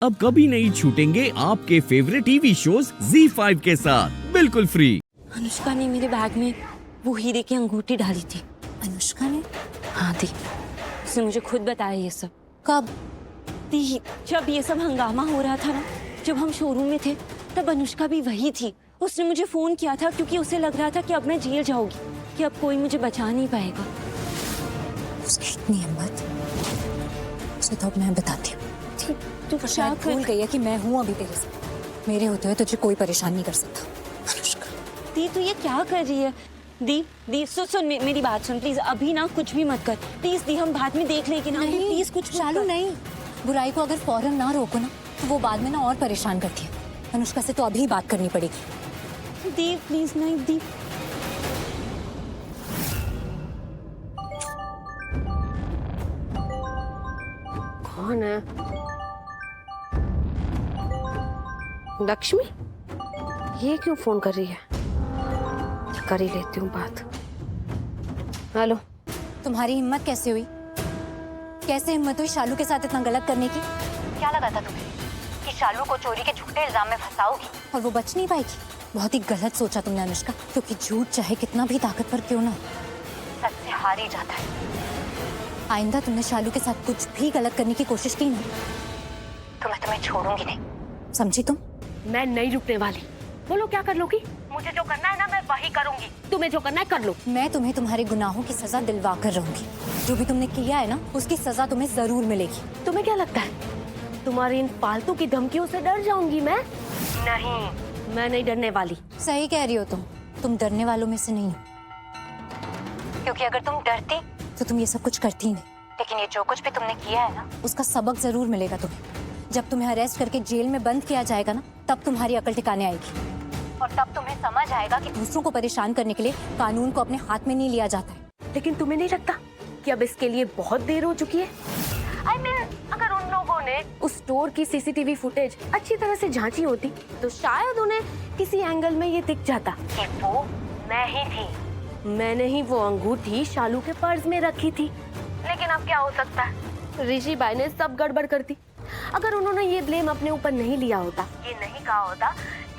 अब कभी नहीं छूटेंगे आपके फेवरेट टीवी शोज ZEE5 के साथ बिल्कुल फ्री। अनुष्का ने मेरे बैग में वो हीरे की अंगूठी डाली थी। अनुष्का ने? हाँ दी, उसने मुझे खुद बताया ये सब। कब? दी, जब ये सब हंगामा हो रहा था ना, जब हम शोरूम में थे, तब अनुष्का भी वही थी। उसने मुझे फोन किया था क्योंकि उसे लग रहा था कि अब मैं जेल जाऊंगी, कि अब कोई मुझे बचा नहीं पाएगा। उसकी इतनी हिम्मत, उसे तो अब मैं बताती हूँ। तू तो शायद भूल गई है कि मैं हूँ अभी तेरे साथ। मेरे होते हुए तुझे कोई परेशान नहीं कर सकता। अनुष्का दी, तू ये क्या कर रही है? दी सुन मेरी बात सुन प्लीज। अभी ना कुछ भी मत कर प्लीज दी, हम बाद में देख लेंगे ना। नहीं प्लीज कुछ चालू नहीं। बुराई को अगर फौरन ना रोको ना तो वो बाद में ना और परेशान करती है। अनुष्का से तो अभी बात करनी पड़ेगी। दी प्लीज नहीं दी। कौन है? लक्ष्मी? ये क्यों फोन कर रही है? कर ही लेती हूँ बात। हेलो। तुम्हारी हिम्मत कैसे हुई? कैसे हिम्मत हुई शालू के साथ इतना गलत करने की? क्या लगा था तुम्हें कि शालू को चोरी के झूठे इल्जाम में फंसाओगी और वो बच नहीं पाएगी? बहुत ही गलत सोचा तुमने अनुष्का, क्योंकि झूठ चाहे कितना भी ताकतवर क्यों ना, सच से हार ही जाता है। आइंदा तुमने शालू के साथ कुछ भी गलत करने की कोशिश की ना तो मैं तुम्हें छोड़ूंगी नहीं, समझी तुम? मैं नहीं रुकने वाली। बोलो क्या कर लोगी? मुझे जो करना है ना मैं वही करूंगी। तुम्हें जो करना है कर लो। मैं तुम्हें तुम्हारे गुनाहों की सजा दिलवा कर रहूंगी। जो भी तुमने किया है ना उसकी सजा तुम्हें जरूर मिलेगी। तुम्हें क्या लगता है तुम्हारी इन फालतू की धमकियों से डर जाऊंगी मैं? नहीं, मैं नहीं डरने वाली। सही कह रही हो तुम डरने वालों में से नहीं हो, क्योंकि अगर तुम डरती तो तुम ये सब कुछ करती ही नहीं। लेकिन ये जो कुछ भी तुमने किया है ना उसका सबक जरूर मिलेगा तुम्हें। जब तुम्हें अरेस्ट करके जेल में बंद किया जाएगा ना तब तुम्हारी अकल ठिकाने आएगी और तब तुम्हें समझ आएगा कि दूसरों को परेशान करने के लिए कानून को अपने हाथ में नहीं लिया जाता है। लेकिन तुम्हें नहीं लगता कि अब इसके लिए बहुत देर हो चुकी है? I mean, अगर उन लोगों ने उस स्टोर की सीसीटीवी फुटेज अच्छी तरह से जांची होती तो शायद उन्हें किसी एंगल में ये दिख जाता कि वो मैं ही थी। मैंने ही वो अंगूठी शालू के पर्स में रखी थी। लेकिन अब क्या हो सकता है, ऋषि भाई ने सब गड़बड़ कर दी। अगर उन्होंने ये ब्लेम अपने ऊपर नहीं लिया होता, ये नहीं कहा होता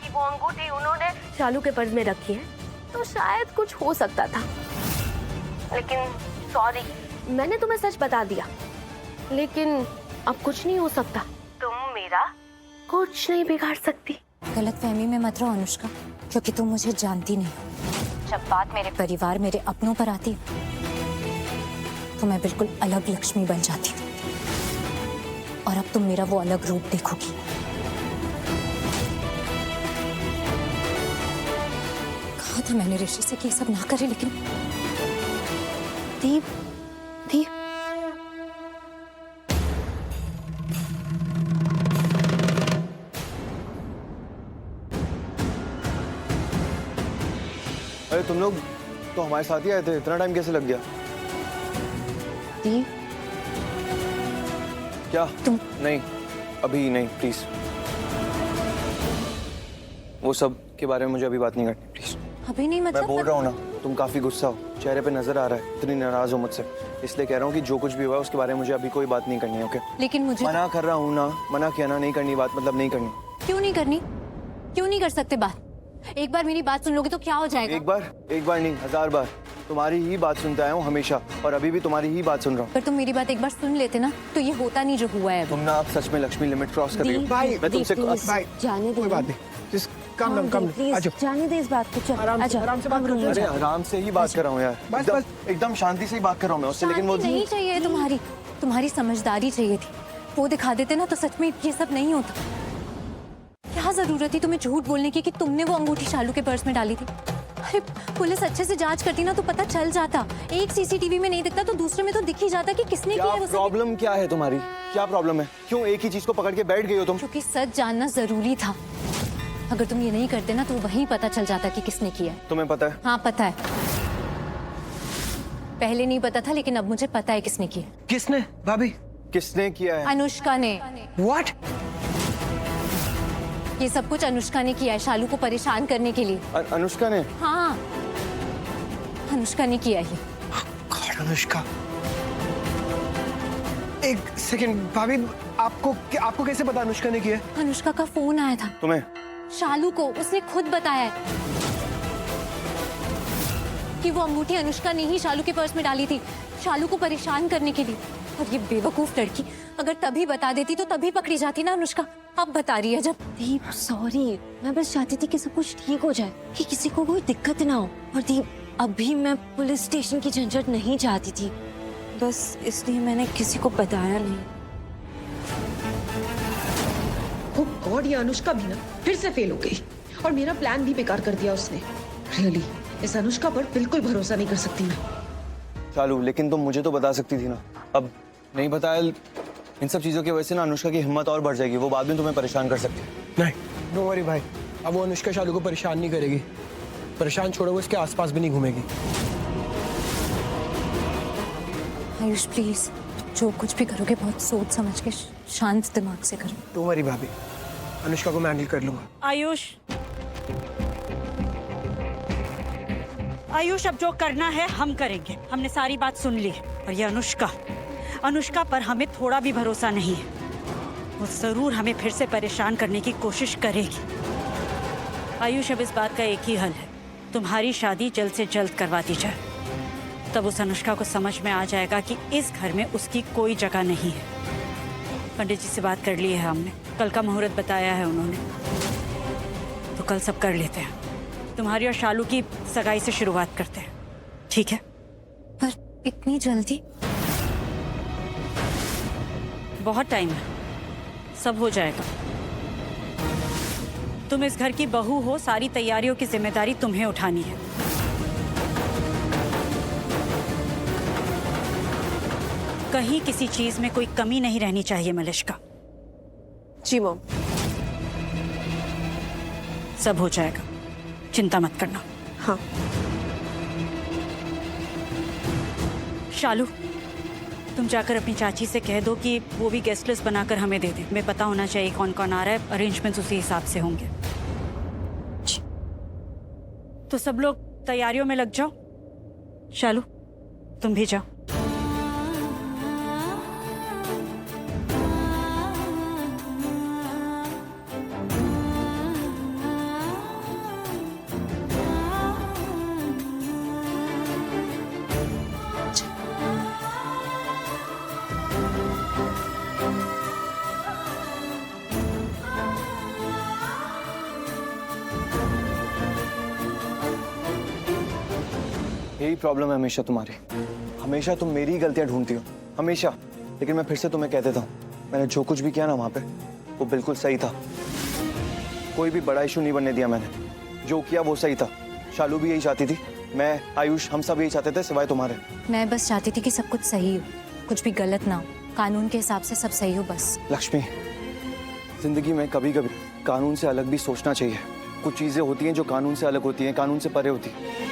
कि वो अंगूठी उन्होंने शालू के पर्स में रखी है, तो शायद कुछ हो सकता था। लेकिन सॉरी, मैंने तुम्हें सच बता दिया। लेकिन अब कुछ नहीं हो सकता। तुम मेरा कुछ नहीं बिगाड़ सकती। गलतफहमी में मत रहो अनुष्का, क्योंकि तुम मुझे जानती नहीं हो। जब बात मेरे परिवार मेरे अपनों पर आती तो मैं बिल्कुल अलग लक्ष्मी बन जाती हूँ और अब तुम मेरा वो अलग रूप देखोगी। कहा था मैंने ऋषि से कि ये सब ना करे, लेकिन दीप, दीप, अरे तुम लोग तो हमारे साथ ही आए थे, इतना टाइम कैसे लग गया? दीप, क्या? तुम नहीं, अभी नहीं, प्लीज। वो सब के बारे में मुझे अभी बात नहीं करनी, प्लीज। अभी नहीं? मैं मतलब बोल रहा हूँ ना, तुम काफी गुस्सा हो, चेहरे पे नजर आ रहा है, इतनी नाराज हो मुझसे। इसलिए कह रहा हूँ कि जो कुछ भी हुआ है उसके बारे में मुझे अभी कोई बात नहीं करनी है, ओके? लेकिन मुझे मना कर रहा हूँ ना, मना किया ना, नहीं करनी बात, मतलब नहीं करनी। क्यों नहीं करनी? क्यों नहीं कर सकते बात? एक बार मेरी बात सुन लोगे तो क्या हो जाएगा? एक बार नहीं, 1000 बार तुम्हारी ही बात सुनता आया हूँ हमेशा, और अभी भी तुम्हारी ही बात सुन रहा हूँ। अगर तुम मेरी बात एक बार सुन लेते ना तो ये होता नहीं जो हुआ है। तुम ना आप सच में लक्ष्मी लिमिट क्रॉस कर रही हो। भाई, मैं तुमसे भाई, जाने दे। कोई बात नहीं, जिस काम हाँ, कम प्लीज, आजो। जाने दे इस बात को। चल आराम से बात करो। अरे आराम से ही बात कर रहा हूँ यार, बस, एकदम शांति से ही बात कर रहा हूँ मैं उससे। लेकिन वो नहीं चाहिए तुम्हारी समझदारी चाहिए थी। वो दिखा देते ना तो सच में ये सब नहीं होता। क्या जरूरत थी तुम्हें झूठ बोलने की कि तुमने वो अंगूठी शालू के पर्स में डाली थी? अरे पुलिस अच्छे से जांच करती ना तो पता चल जाता। एक सीसीटीवी में नहीं दिखता तो दूसरे में तो दिख ही जाता कि किसने किया है वो सब। प्रॉब्लम क्या है तुम्हारी? क्या प्रॉब्लम है? क्यों एक ही चीज को पकड़ के बैठ गई हो तुम? क्योंकि सच जानना जरूरी था। अगर तुम ये नहीं करते ना तो वहीं पता चल जाता कि किसने किया है। तुम्हें पता है? हाँ पता है। पहले नहीं पता था लेकिन अब मुझे पता है किसने किया। किसने? भाभी किसने किया है? अनुष्का ने। व्हाट? ये सब कुछ अनुष्का ने किया है शालू को परेशान करने के लिए। अनुष्का ने? हाँ अनुष्का ने किया है। गॉड अनुष्का, एक सेकंड भाभी, आपको कैसे पता अनुष्का ने किया? अनुष्का का फोन आया था तुम्हें? शालू को, उसने खुद बताया है कि वो अंगूठी अनुष्का ने ही शालू के पर्स में डाली थी, शालू को परेशान करने के लिए। और ये बेवकूफ लड़की अगर तभी बता देती तो तभी पकड़ी जाती ना अनुष्का। अब बता रही है जब। दीप सॉरी, मैं बस चाहती थी कि सब कुछ ठीक हो जाए, कि किसी को कोई दिक्कत ना हो। और दीप, अभी मैं पुलिस स्टेशन की झंझट नहीं चाहती थी, बस इसलिए मैंने किसी को बताया नहीं। ओ गॉड, ये अनुष्का भी ना फिर से फेल हो गई और मेरा प्लान भी बेकार कर दिया उसने। रियली इस अनुष्का पर बिल्कुल भरोसा नहीं कर सकती मैं। चालू, लेकिन तुम मुझे तो बता सकती थी ना। अब नहीं बताया, इन सब चीजों की वजह से ना अनुष्का की हिम्मत और बढ़ जाएगी, वो बाद में तुम्हें परेशान कर सकती है। नहीं, डोंट वरी भाई, अब वो अनुष्का शालू को परेशान नहीं करेगी। परेशान छोड़ो, वो इसके आसपास भी नहीं घूमेगी। आयुष प्लीज, जो कुछ भी करोगे बहुत सोच समझ के शांत दिमाग से करो। डोंट वरी भाभी, अनुष्का को मैं हैंडल कर लूंगा। आयुष, अब जो करना है हम करेंगे। हमने सारी बात सुन ली है। और ये अनुष्का पर हमें थोड़ा भी भरोसा नहीं है। वो जरूर हमें फिर से परेशान करने की कोशिश करेगी। आयुष, अब इस बात का एक ही हल है, तुम्हारी शादी जल्द से जल्द करवा दी जाए। तब उस अनुष्का को समझ में आ जाएगा कि इस घर में उसकी कोई जगह नहीं है। पंडित जी से बात कर ली है हमने, कल का मुहूर्त बताया है उन्होंने, तो कल सब कर लेते हैं। तुम्हारी और शालू की सगाई से शुरुआत करते हैं, ठीक है? पर इतनी जल्दी? बहुत टाइम है, सब हो जाएगा। तुम इस घर की बहू हो, सारी तैयारियों की जिम्मेदारी तुम्हें उठानी है। कहीं किसी चीज में कोई कमी नहीं रहनी चाहिए मलिश्का। जी मॉम। सब हो जाएगा, चिंता मत करना। हाँ। शालू, तुम जाकर अपनी चाची से कह दो कि वो भी गेस्ट लिस्ट बनाकर हमें दे दे। हमें पता होना चाहिए कौन कौन आ रहा है, अरेंजमेंट्स उसी हिसाब से होंगे। तो सब लोग तैयारियों में लग जाओ। शालू, तुम भी जाओ। यही प्रॉब्लम है हमेशा तुम्हारी, हमेशा तुम मेरी ही गलतियां ढूंढती हो, हमेशा। लेकिन मैं फिर से तुम्हें कह देता हूँ, मैंने जो कुछ भी किया ना वहाँ पे, वो बिल्कुल सही था। कोई भी बड़ा इशू नहीं बनने दिया मैंने, जो किया वो सही था। शालू भी यही चाहती थी, मैं, आयुष, हम सब यही चाहते थे सिवाय तुम्हारे। मैं बस चाहती थी कि सब कुछ सही हो, कुछ भी गलत ना हो, कानून के हिसाब से सब सही हो बस। लक्ष्मी, जिंदगी में कभी कभी कानून से अलग भी सोचना चाहिए। कुछ चीजें होती हैं जो कानून से अलग होती हैं, कानून से परे होती हैं।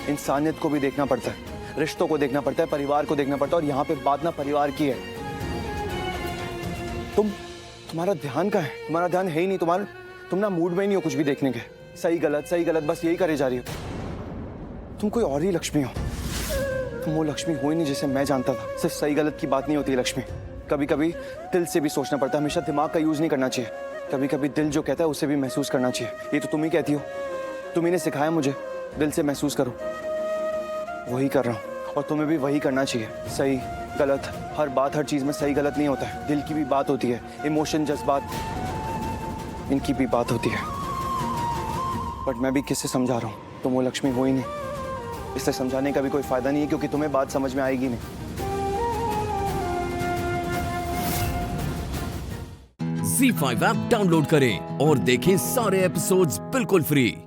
इंसानियत को भी देखना पड़ता है, रिश्तों को देखना पड़ता है, परिवार को देखना पड़ता है। और यहाँ पे बात ना परिवार की है। तुम्हारा ध्यान कहाँ है? तुम्हारा ध्यान है ही नहीं। तुम ना मूड में ही नहीं हो कुछ भी देखने के। सही गलत बस यही करे जा रही हो। तुम कोई और ही लक्ष्मी हो। तुम वो लक्ष्मी हो ही नहीं जिसे मैं जानता था। सिर्फ सही गलत की बात नहीं होती है लक्ष्मी, कभी कभी दिल से भी सोचना पड़ता है। हमेशा दिमाग का यूज नहीं करना चाहिए। कभी कभी दिल जो कहता है उसे भी महसूस करना चाहिए। ये तो तुम ही कहती हो, तुम ही ने सिखाया मुझे दिल से महसूस करो। वही कर रहा हूँ और तुम्हें भी वही करना चाहिए। सही गलत, हर बात हर चीज में सही गलत नहीं होता है। दिल की भी बात होती है, इमोशन, जज्बात, इनकी भी बात होती है। बट मैं भी किससे समझा रहा हूँ? तुम वो लक्ष्मी हो ही नहीं। इससे समझाने का भी कोई फायदा नहीं है, क्योंकि तुम्हें बात समझ में आएगी नहीं। ZEE5 ऐप डाउनलोड करें और देखें सारे एपिसोड्स बिल्कुल फ्री।